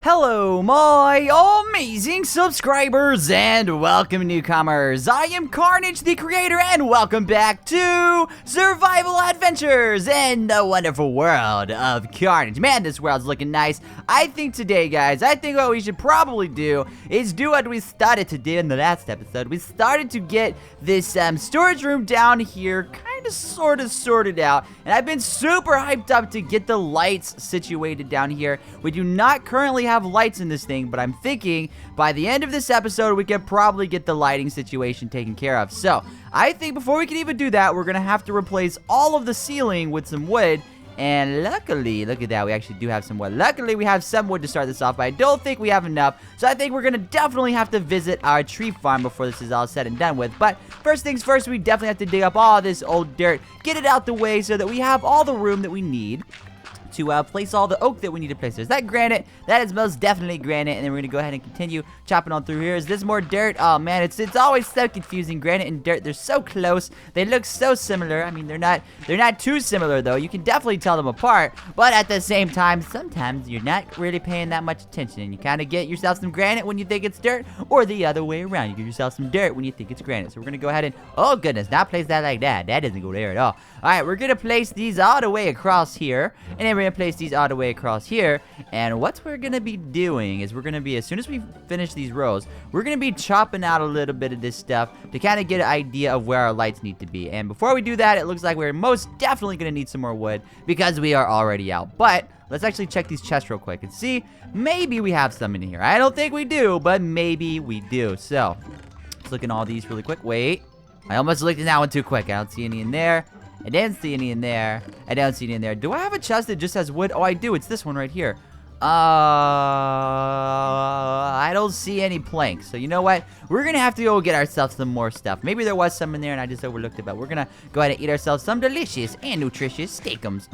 Hello, my amazing subscribers, and welcome newcomers. I am Carnage, the creator, and welcome back to Survival Adventures in the wonderful world of Carnage. Man, this world's looking nice. I think today, guys, what we should probably do is do what we started to do in the last episode. We started to get this storage room down here kind of sort of sorted out, and I've been super hyped up to get the lights situated down here. We do not currently have lights in this thing, but I'm thinking by the end of this episode we could probably get the lighting situation taken care of. So I think before we can even do that, we're gonna have to replace all of the ceiling with some wood. And luckily, look at that, we actually do have some wood. Luckily, we have some wood to start this off, but I don't think we have enough. So I think we're gonna definitely have to visit our tree farm before this is all said and done with. But first things first, we definitely have to dig up all this old dirt, get it out the way so that we have all the room that we need to place all the oak that we need to place there. Is that granite? That is most definitely granite. And then we're gonna go ahead and continue chopping on through here. Is this more dirt? Oh man, it's always so confusing. Granite and dirt, they're so close. They look so similar. I mean, they're not too similar though. You can definitely tell them apart. But at the same time, sometimes you're not really paying that much attention, and you kind of get yourself some granite when you think it's dirt, or the other way around. You get yourself some dirt when you think it's granite. So we're gonna go ahead and, oh goodness, not place that like that. That doesn't go there at all. All right, we're gonna place these all the way across here, and then we're gonna place these all the way across here. And what we're gonna be doing is we're gonna be, as soon as we finish these rows, we're gonna be chopping out a little bit of this stuff to kind of get an idea of where our lights need to be. And before we do that, it looks like we're most definitely gonna need some more wood because we are already out. But let's actually check these chests real quick and see, maybe we have some in here. I don't think we do, but maybe we do. So let's look at all these really quick. Wait, I almost looked at that one too quick. I don't see any in there. I didn't see any in there. I don't see any in there. Do I have a chest that just has wood? Oh, I do. It's this one right here. I don't see any planks. So you know what? We're gonna have to go get ourselves some more stuff. Maybe there was some in there and I just overlooked it, but we're gonna go ahead and eat ourselves some delicious and nutritious steakums.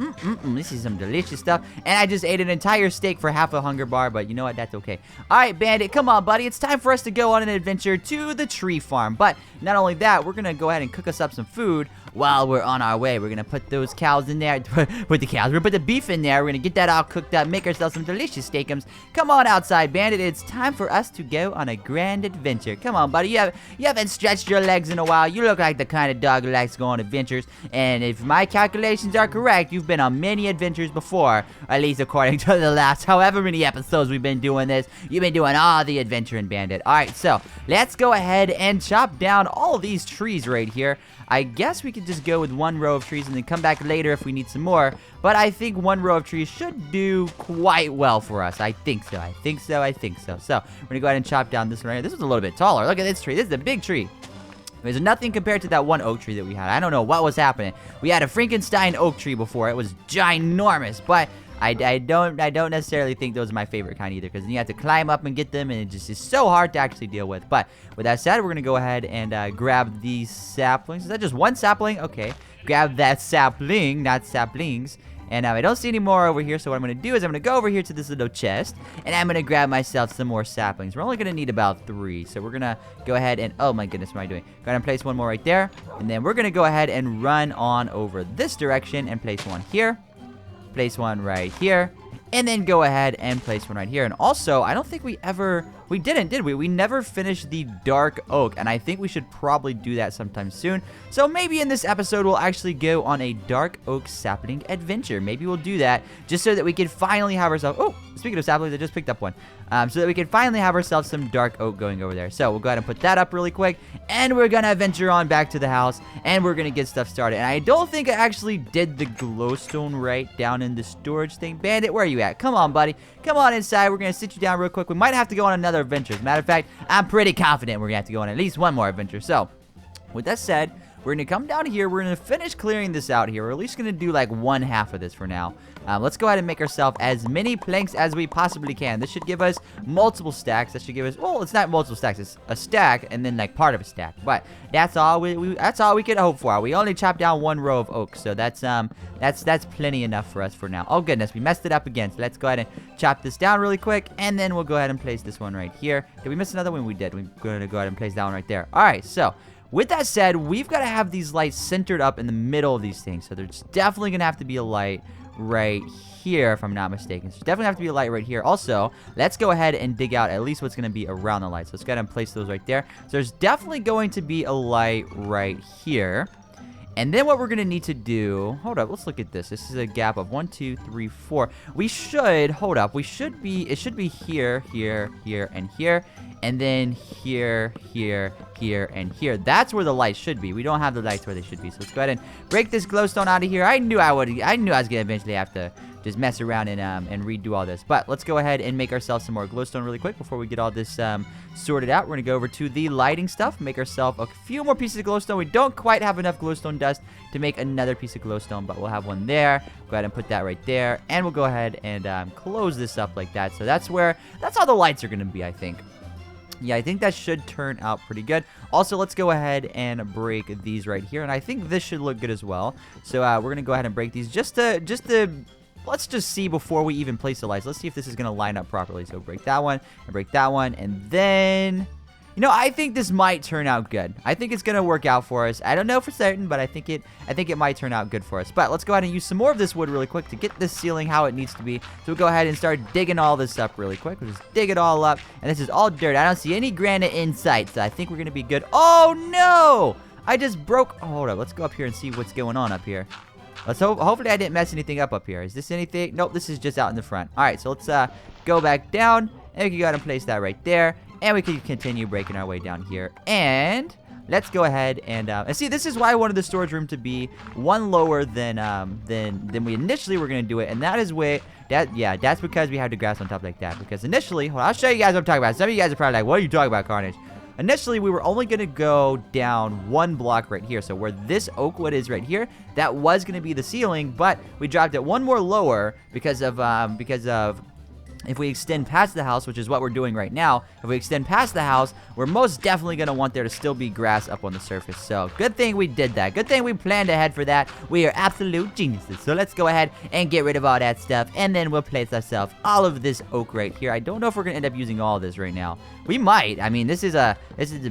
This is some delicious stuff. And I just ate an entire steak for half a hunger bar, but you know what? That's okay. All right, Bandit, come on, buddy. It's time for us to go on an adventure to the tree farm. But not only that, we're gonna go ahead and cook us up some food while we're on our way. We're gonna put those cows in there. We're gonna put the beef in there. We're gonna get that all cooked up, make ourselves some delicious steakums. Come on outside, Bandit. It's time for us to go on a grand adventure. Come on, buddy. You haven't stretched your legs in a while. You look like the kind of dog who likes to go on adventures. And if my calculations are correct, you've been on many adventures before. At least according to the last however many episodes we've been doing this. You've been doing all the adventuring, Bandit. Alright, so let's go ahead and chop down all of these trees right here. I guess we could just go with one row of trees and then come back later if we need some more. But I think one row of trees should do quite well for us. I think so. So, we're gonna go ahead and chop down this one right here. This is a little bit taller. Look at this tree. This is a big tree. There's nothing compared to that one oak tree that we had. I don't know what was happening. We had a Frankenstein oak tree before. It was ginormous, but I don't necessarily think those are my favorite kind either, because you have to climb up and get them, and it just is so hard to actually deal with. But with that said, we're gonna go ahead and grab these saplings. Is that just one sapling? Okay, grab that sapling, not saplings. And I don't see any more over here, so what I'm going to do is I'm going to go over here to this little chest, and I'm going to grab myself some more saplings. We're only going to need about 3, so we're going to go ahead and, oh my goodness, what am I doing? Go ahead and place one more right there, and then we're going to go ahead and run on over this direction and place one here, place one right here, and then go ahead and place one right here. And also, I don't think we didn't, did we? We never finished the dark oak, and I think we should probably do that sometime soon. So maybe in this episode, we'll actually go on a dark oak sapling adventure. Maybe we'll do that just so that we can finally have ourselves, oh, speaking of saplings, I just picked up one. So that we can finally have ourselves some dark oak going over there. So we'll go ahead and put that up really quick, and we're gonna venture on back to the house, and we're gonna get stuff started. And I don't think I actually did the glowstone right down in the storage thing. Bandit, where are you at? Come on, buddy. Come on inside. We're gonna sit you down real quick. We might have to go on another adventure. As a matter of fact, I'm pretty confident we're gonna have to go on at least one more adventure. So, with that said, we're gonna come down here. We're gonna finish clearing this out here. We're at least gonna do like one half of this for now. Let's go ahead and make ourselves as many planks as we possibly can. This should give us multiple stacks. That should give us, well, it's not multiple stacks. It's a stack and then like part of a stack. But that's all that's all we could hope for. We only chopped down one row of oak, so that's plenty enough for us for now. Oh goodness, we messed it up again. So let's go ahead and chop this down really quick, and then we'll go ahead and place this one right here. Did we miss another one? We did. We're gonna go ahead and place that one right there. All right, so with that said, we've got to have these lights centered up in the middle of these things. So there's definitely going to have to be a light right here, if I'm not mistaken. So definitely have to be a light right here. Also, let's go ahead and dig out at least what's going to be around the light. So let's go ahead and place those right there. So there's definitely going to be a light right here. And then what we're going to need to do, hold up, let's look at this. This is a gap of 1, 2, 3, 4. We should, hold up, it should be here, here, here, and here. And then here, here, here, and here. That's where the lights should be. We don't have the lights where they should be. So let's go ahead and break this glowstone out of here. I knew I was going to eventually have to just mess around and redo all this. But let's go ahead and make ourselves some more glowstone really quick before we get all this sorted out. We're going to go over to the lighting stuff, make ourselves a few more pieces of glowstone. We don't quite have enough glowstone dust to make another piece of glowstone, but we'll have one there. Go ahead and put that right there. And we'll go ahead and close this up like that. So that's how the lights are going to be, I think. Yeah, I think that should turn out pretty good. Also, let's go ahead and break these right here. And I think this should look good as well. So we're going to go ahead and break these just to let's just see before we even place the lights. Let's see if this is going to line up properly. So break that one and break that one. And then, you know, I think this might turn out good. I think it's going to work out for us. I don't know for certain, but I think it might turn out good for us. But let's go ahead and use some more of this wood really quick to get this ceiling how it needs to be. So we'll go ahead and start digging all this up really quick. We'll just dig it all up. And this is all dirt. I don't see any granite in sight. So I think we're going to be good. Oh, no! I just broke. Oh, hold up. Let's go up here and see what's going on up here. Let's hopefully I didn't mess anything up here. Is this anything? Nope, this is just out in the front. All right, so let's go back down. And we can go ahead and place that right there. And we can continue breaking our way down here. And let's go ahead and see, this is why I wanted the storage room to be one lower than we initially were going to do it. And that is that's because we had the grass on top like that. Because initially, hold on, I'll show you guys what I'm talking about. Some of you guys are probably like, what are you talking about, Carnage? Initially, we were only going to go down one block right here. So where this oak wood is right here, that was going to be the ceiling, but we dropped it one more lower because of if we extend past the house, which is what we're doing right now, if we extend past the house, we're most definitely going to want there to still be grass up on the surface. So good thing we did that. Good thing we planned ahead for that. We are absolute geniuses. So let's go ahead and get rid of all that stuff, and then we'll place ourselves all of this oak right here. I don't know if we're going to end up using all of this right now. We might. I mean, this is a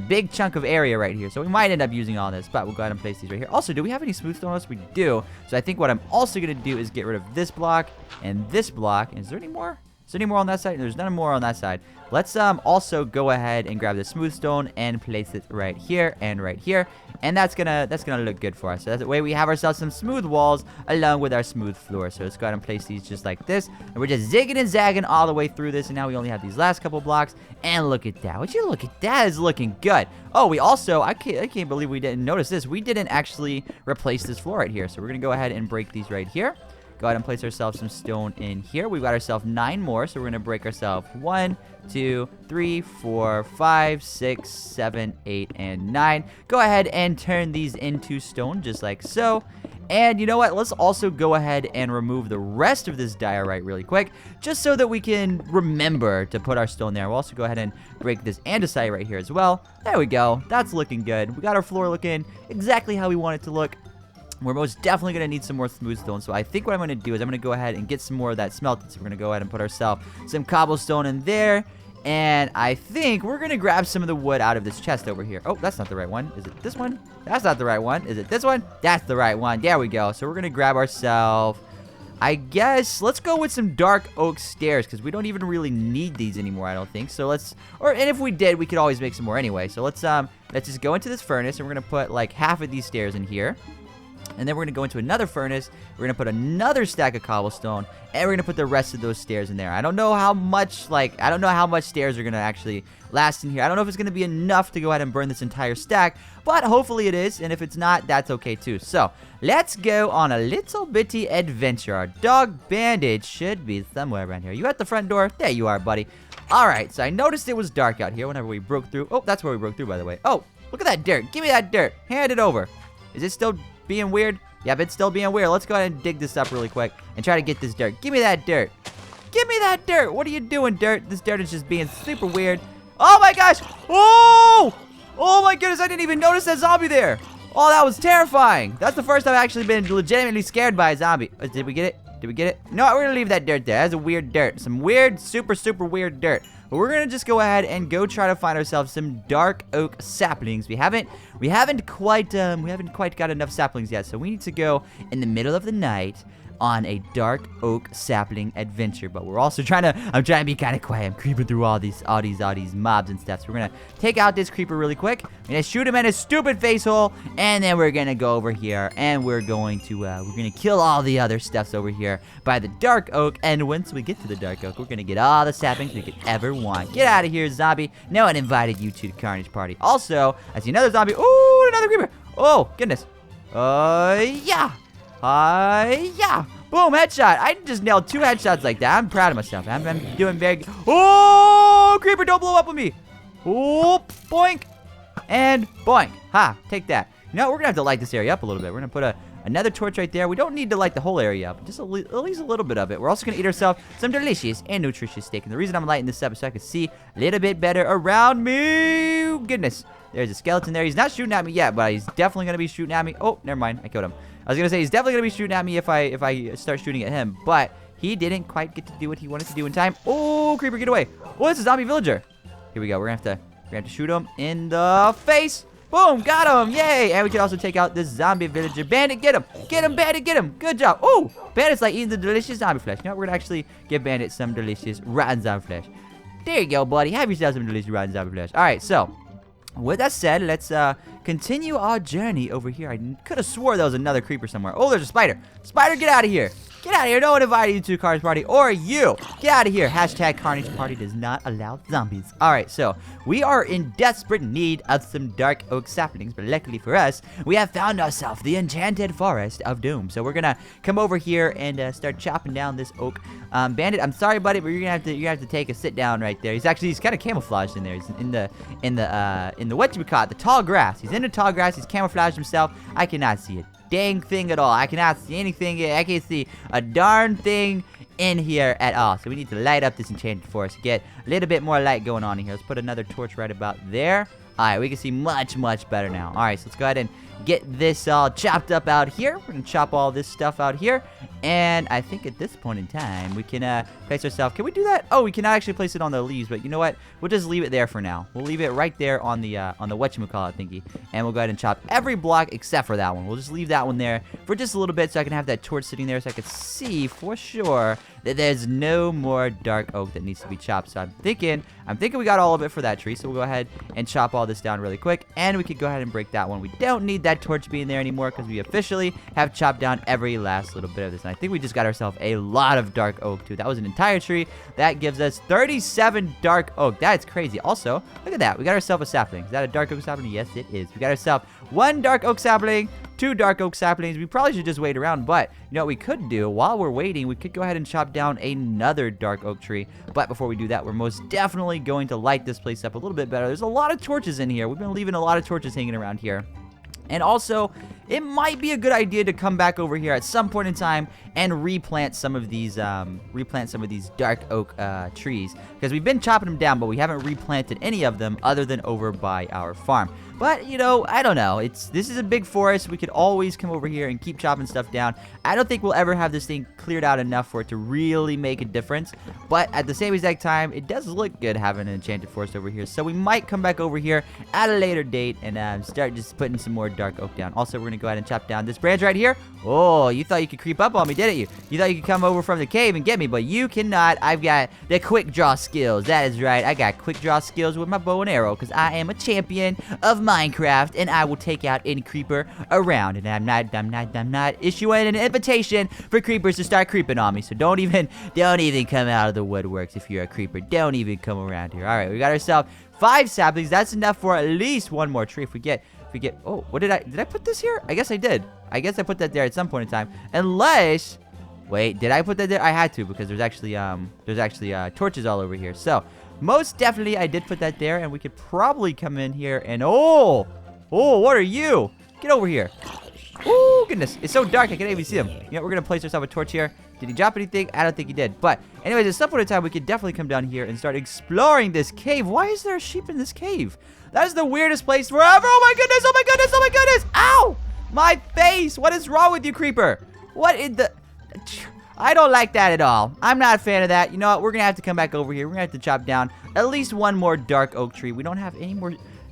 big chunk of area right here, so we might end up using all this, but we'll go ahead and place these right here. Also, do we have any smooth stone? We do. So I think what I'm also going to do is get rid of this block and this block. Is there any more? Is there any more on that side? There's none more on that side. Let's also go ahead and grab the smooth stone and place it right here and right here. And that's gonna look good for us. So that way we have ourselves some smooth walls along with our smooth floor. So let's go ahead and place these just like this. And we're just zigging and zagging all the way through this. And now we only have these last couple blocks. And look at that. Would you look at that? It's looking good. Oh, we also, I can't believe we didn't notice this. We didn't actually replace this floor right here. So we're gonna go ahead and break these right here. Go ahead and place ourselves some stone in here. We've got ourselves 9 more, so we're going to break ourselves 1, 2, 3, 4, 5, 6, 7, 8, and 9. Go ahead and turn these into stone, just like so. And you know what? Let's also go ahead and remove the rest of this diorite really quick, just so that we can remember to put our stone there. We'll also go ahead and break this andesite right here as well. There we go. That's looking good. We got our floor looking exactly how we want it to look. We're most definitely going to need some more smooth stone. So I think what I'm going to do is I'm going to go ahead and get some more of that smelted. So we're going to go ahead and put ourselves some cobblestone in there. And I think we're going to grab some of the wood out of this chest over here. Oh, that's not the right one. Is it this one? That's not the right one. Is it this one? That's the right one. There we go. So we're going to grab ourselves, I guess, let's go with some dark oak stairs, because we don't even really need these anymore, I don't think. So and if we did, we could always make some more anyway. So let's just go into this furnace, and we're going to put like half of these stairs in here. And then we're going to go into another furnace. We're going to put another stack of cobblestone. And we're going to put the rest of those stairs in there. I don't know how much stairs are going to actually last in here. I don't know if it's going to be enough to go ahead and burn this entire stack. But hopefully it is. And if it's not, that's okay too. So, let's go on a little bitty adventure. Our dog Bandage should be somewhere around here. You at the front door? There you are, buddy. Alright, so I noticed it was dark out here whenever we broke through. Oh, that's where we broke through, by the way. Oh, look at that dirt. Give me that dirt. Hand it over. Is it still being weird? Yep, it's still being weird. Let's go ahead and dig this up really quick and try to get this dirt. Give me that dirt. Give me that dirt. What are you doing, dirt? This dirt is just being super weird. Oh my gosh. Oh! Oh my goodness, I didn't even notice that zombie there. Oh, that was terrifying. That's the first time I've actually been legitimately scared by a zombie. Did we get it? Did we get it? No, we're gonna leave that dirt there. That's a weird dirt. Some weird, super weird dirt. But we're gonna just go ahead and go try to find ourselves some dark oak saplings. We haven't quite got enough saplings yet, so we need to go in the middle of the night, on a dark oak sapling adventure. But we're also I'm trying to be kind of quiet. I'm creeping through all these mobs and stuff. So we're gonna take out this creeper really quick. We're gonna shoot him in his stupid face hole, and then we're gonna go over here and we're gonna kill all the other stuffs over here by the dark oak. And once we get to the dark oak, we're gonna get all the saplings we could ever want. Get out of here, zombie. No one invited you to the Carnage party. Also, I see another zombie. Ooh, another creeper. Oh, goodness. Yeah. Yeah. Boom, headshot. I just nailed 2 headshots like that. I'm proud of myself. I'm doing very good. Oh, creeper, don't blow up with me. Oh, boink. And boink. Ha, take that. You know, we're going to have to light this area up a little bit. We're going to put another torch right there. We don't need to light the whole area up. Just at least a little bit of it. We're also going to eat ourselves some delicious and nutritious steak. And the reason I'm lighting this up is so I can see a little bit better around me. Goodness. There's a skeleton there. He's not shooting at me yet, but he's definitely going to be shooting at me. Oh, never mind. I killed him. I was going to say he's definitely going to be shooting at me if I start shooting at him, but he didn't quite get to do what he wanted to do in time. Oh, creeper, get away. Oh, it's a zombie villager. Here we go. We're going to have to shoot him in the face. Boom, got him. Yay. And we can also take out this zombie villager. Bandit, get him. Get him, Bandit, get him. Good job. Oh, Bandit's like eating the delicious zombie flesh. You know what? We're going to actually give Bandit some delicious rotten zombie flesh. There you go, buddy. Have yourself some delicious rotten zombie flesh. All right, so with that said, let's continue our journey over here. I could have swore there was another creeper somewhere. Oh, there's a spider. Spider, get out of here. Get out of here. No one invited you to the Carnage party. Or you. Get out of here. Hashtag Carnage party does not allow zombies. Alright, so we are in desperate need of some dark oak saplings. But luckily for us, we have found ourselves the enchanted forest of doom. So we're going to come over here and start chopping down this oak. Bandit, I'm sorry, buddy, but you're gonna have to take a sit down right there. He's kind of camouflaged in there. He's in the the tall grass. He's in the tall grass. He's camouflaged himself. I cannot see it. Dang thing at all. I cannot see anything. I can't see a darn thing in here at all. So we need to light up this enchanted forest. Get a little bit more light going on in here. Let's put another torch right about there. Alright, we can see much, much better now. Alright, so let's go ahead and get this all chopped up out here. We're going to chop all this stuff out here. And I think at this point in time, we can place ourselves. Can we do that? Oh, we cannot actually place it on the leaves. But you know what? We'll just leave it there for now. We'll leave it right there on the whatchamacallit thingy. And we'll go ahead and chop every block except for that one. We'll just leave that one there for just a little bit so I can have that torch sitting there so I can see for sure that there's no more dark oak that needs to be chopped. So I'm thinking we got all of it for that tree. So we'll go ahead and chop all this down really quick. And we could go ahead and break that one. We don't need that torch being there anymore because we officially have chopped down every last little bit of this. And I think we just got ourselves a lot of dark oak too. That was an entire tree. That gives us 37 dark oak. That is crazy. Also, look at that. We got ourselves a sapling. Is that a dark oak sapling? Yes, it is. We got ourselves 1 dark oak sapling, 2 dark oak saplings. We probably should just wait around, but you know what we could do while we're waiting, we could go ahead and chop down another dark oak tree. But before we do that, we're most definitely going to light this place up a little bit better. There's a lot of torches in here. We've been leaving a lot of torches hanging around here. And also, it might be a good idea to come back over here at some point in time and replant some of these dark oak trees, because we've been chopping them down, but we haven't replanted any of them other than over by our farm. But, you know, I don't know. This is a big forest. We could always come over here and keep chopping stuff down. I don't think we'll ever have this thing cleared out enough for it to really make a difference. But at the same exact time, it does look good having an enchanted forest over here. So we might come back over here at a later date and start just putting some more dark oak down. Also, we're going to go ahead and chop down this branch right here. Oh, you thought you could creep up on me, didn't you? You thought you could come over from the cave and get me, but you cannot. I've got the quick draw skills. That is right. I got quick draw skills with my bow and arrow because I am a champion of Minecraft, and I will take out any creeper around. And I'm not issuing an invitation for creepers to start creeping on me. So don't even come out of the woodworks if you're a creeper. Don't even come around here. All right, we got ourselves 5 saplings. That's enough for at least 1 more tree. If we get, oh, what did I put this here? I guess I did. I guess I put that there at some point in time. Unless, wait, did I put that there? I had to, because there's actually torches all over here. So most definitely I did put that there, and we could probably come in here and oh, what are you? Get over here. Oh, goodness. It's so dark I can't even see him. You know, we're going to place ourselves a torch here. Did he drop anything? I don't think he did. But anyways, at some point in time, we could definitely come down here and start exploring this cave. Why is there a sheep in this cave? That is the weirdest place forever. Oh, my goodness. Oh, my goodness. Oh, my goodness. Ow! My face. What is wrong with you, creeper? What in the... I don't like that at all. I'm not a fan of that. You know what? We're going to have to come back over here. We're going to have to chop down at least 1 more dark oak tree. We don't have any more...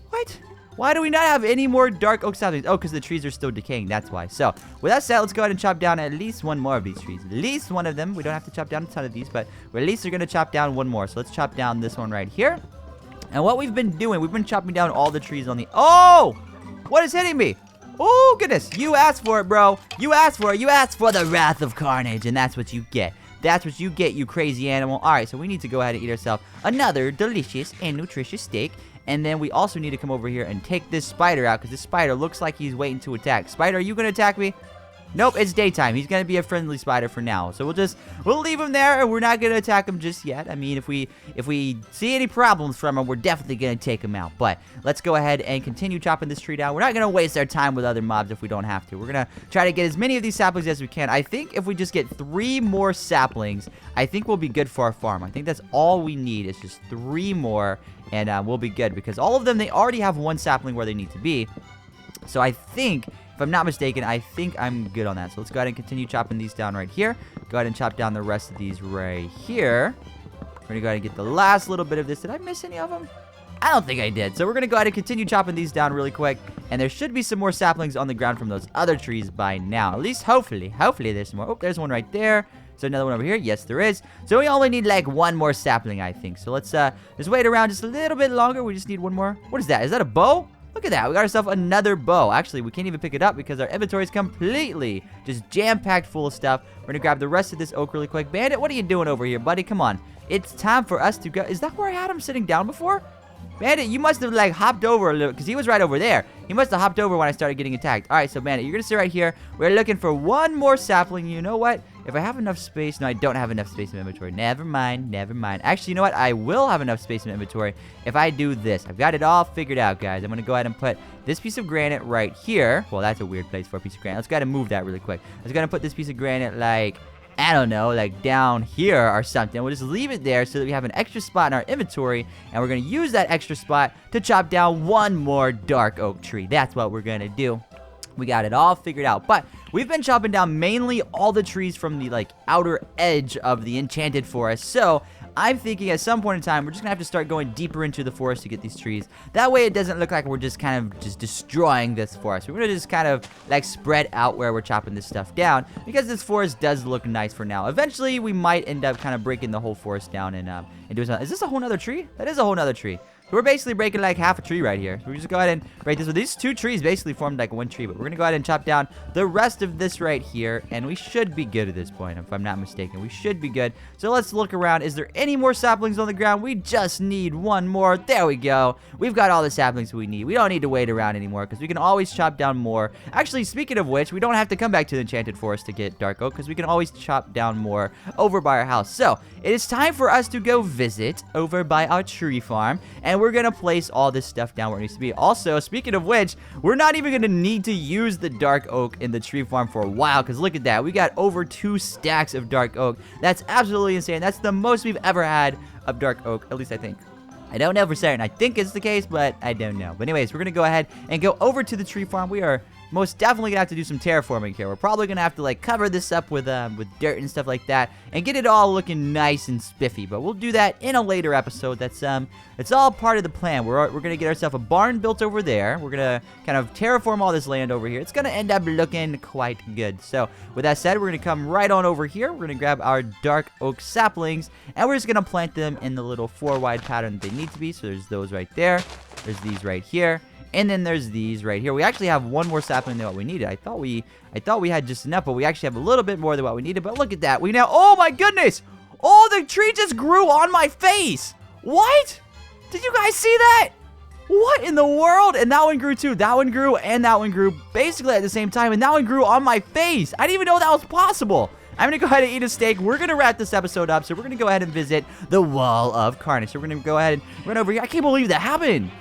What? Why do we not have any more dark oak saplings? Oh, because the trees are still decaying. That's why. So, with that said, let's go ahead and chop down at least one more of these trees. At least one of them. We don't have to chop down a ton of these, but at least we're going to chop down one more. So, let's chop down this one right here. And what we've been doing, we've been chopping down all the trees on the... Oh! What is hitting me? Oh, goodness. You asked for it, bro. You asked for it. You asked for the wrath of Carnage, and that's what you get. That's what you get, you crazy animal. All right, so we need to go ahead and eat ourselves another delicious and nutritious steak. And then we also need to come over here and take this spider out, because this spider looks like he's waiting to attack. Spider, are you going to attack me? Nope, it's daytime. He's going to be a friendly spider for now. So we'll leave him there, and we're not going to attack him just yet. I mean, if we see any problems from him, we're definitely going to take him out. But let's go ahead and continue chopping this tree down. We're not going to waste our time with other mobs if we don't have to. We're going to try to get as many of these saplings as we can. I think if we just get 3 more saplings, I think we'll be good for our farm. I think that's all we need is just 3 more, and we'll be good. Because all of them, they already have 1 sapling where they need to be. So I think... if I'm not mistaken, I think I'm good on that. So let's go ahead and continue chopping these down right here. Go ahead and chop down the rest of these right here. We're going to go ahead and get the last little bit of this. Did I miss any of them? I don't think I did. So we're going to go ahead and continue chopping these down really quick. And there should be some more saplings on the ground from those other trees by now. At least hopefully. Hopefully there's some more. Oh, there's one right there. Is there another one over here? Yes, there is. So we only need like 1 more sapling, I think. So let's just wait around just a little bit longer. We just need 1 more. What is that? Is that a bow? Look at that. We got ourselves another bow. Actually, we can't even pick it up because our inventory is completely just jam-packed full of stuff. We're going to grab the rest of this oak really quick. Bandit, what are you doing over here, buddy? Come on. It's time for us to go. Is that where I had him sitting down before? Bandit, you must have, like, hopped over a little, because he was right over there. He must have hopped over when I started getting attacked. All right, so, Bandit, you're going to sit right here. We're looking for 1 more sapling. You know what? If I have enough space... No, I don't have enough space in my inventory. Never mind. Never mind. Actually, you know what? I will have enough space in my inventory if I do this. I've got it all figured out, guys. I'm going to go ahead and put this piece of granite right here. Well, that's a weird place for a piece of granite. Let's go ahead and move that really quick. Let's go ahead and put this piece of granite, like... I don't know, like down here or something. We'll just leave it there so that we have an extra spot in our inventory, and we're going to use that extra spot to chop down 1 more dark oak tree. That's what we're going to do. We got it all figured out, but we've been chopping down mainly all the trees from the, like, outer edge of the enchanted forest, so I'm thinking at some point in time, we're just going to have to start going deeper into the forest to get these trees. That way it doesn't look like we're just kind of just destroying this forest. We're going to just kind of, like, spread out where we're chopping this stuff down, because this forest does look nice for now. Eventually, we might end up kind of breaking the whole forest down and doing something. Is this a whole nother tree? That is a whole nother tree. So we're basically breaking like half a tree right here. So we just go ahead and break this. So these 2 trees basically formed like 1 tree, but we're going to go ahead and chop down the rest of this right here, and we should be good at this point, if I'm not mistaken. We should be good. So let's look around. Is there any more saplings on the ground? We just need 1 more. There we go. We've got all the saplings we need. We don't need to wait around anymore because we can always chop down more. Actually, speaking of which, we don't have to come back to the enchanted forest to get dark oak because we can always chop down more over by our house. So it is time for us to go visit over by our tree farm, and we're going to place all this stuff down where it needs to be. Also, speaking of which, we're not even going to need to use the dark oak in the tree farm for a while, because look at that. We got over 2 stacks of dark oak. That's absolutely insane. That's the most we've ever had of dark oak, at least I think. I don't know for certain. I think it's the case, but I don't know. But anyways, we're going to go ahead and go over to the tree farm. We are most definitely gonna have to do some terraforming here. We're probably gonna have to like cover this up with dirt and stuff like that, and get it all looking nice and spiffy. But we'll do that in a later episode. That's it's all part of the plan. We're gonna get ourselves a barn built over there. We're gonna kind of terraform all this land over here. It's gonna end up looking quite good. So with that said, we're gonna come right on over here. We're gonna grab our dark oak saplings, and we're just gonna plant them in the little 4 wide pattern that they need to be. So there's those right there. There's these right here. And then there's these right here. We actually have 1 more sapling than what we needed. I thought we had just enough, but we actually have a little bit more than what we needed. But look at that. We now, oh my goodness! Oh, the tree just grew on my face! What? Did you guys see that? What in the world? And that one grew too. That one grew and that one grew basically at the same time. And that one grew on my face. I didn't even know that was possible. I'm going to go ahead and eat a steak. We're going to wrap this episode up. So we're going to go ahead and visit the Wall of Carnage. So we're going to go ahead and run over here. I can't believe that happened.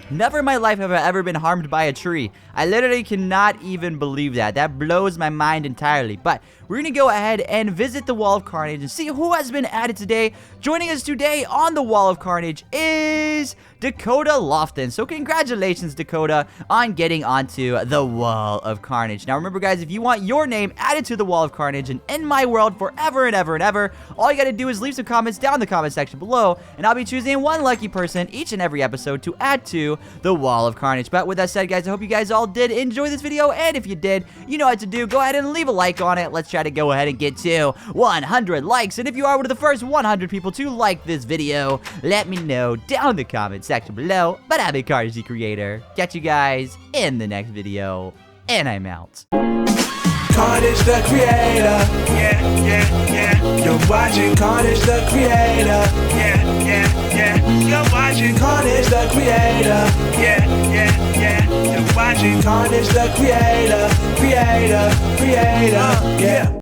Never in my life have I ever been harmed by a tree. I literally cannot even believe that. That blows my mind entirely. But we're going to go ahead and visit the Wall of Carnage and see who has been added today. Joining us today on the Wall of Carnage is Dakota Lofton. So congratulations, Dakota, on getting onto the Wall of Carnage. Now remember, guys, if you want your name added to the Wall of Carnage and in my world forever and ever and ever, all you gotta do is leave some comments down in the comment section below, and I'll be choosing one lucky person each and every episode to add to the Wall of Carnage. But with that said, guys, I hope you guys all did enjoy this video, and if you did, you know what to do. Go ahead and leave a like on it. Let's try to go ahead and get to 100 likes, and if you are one of the first 100 people to like this video, let me know down in the comment section below. But I'm a Carnage the Creator. Catch you guys in the next video, and I'm out. Carnage the Creator, yeah, yeah, yeah. You're watching Carnage the Creator, yeah, yeah, yeah. You're watching Carnage the Creator, yeah, yeah, yeah. You're watching Carnage the Creator, yeah.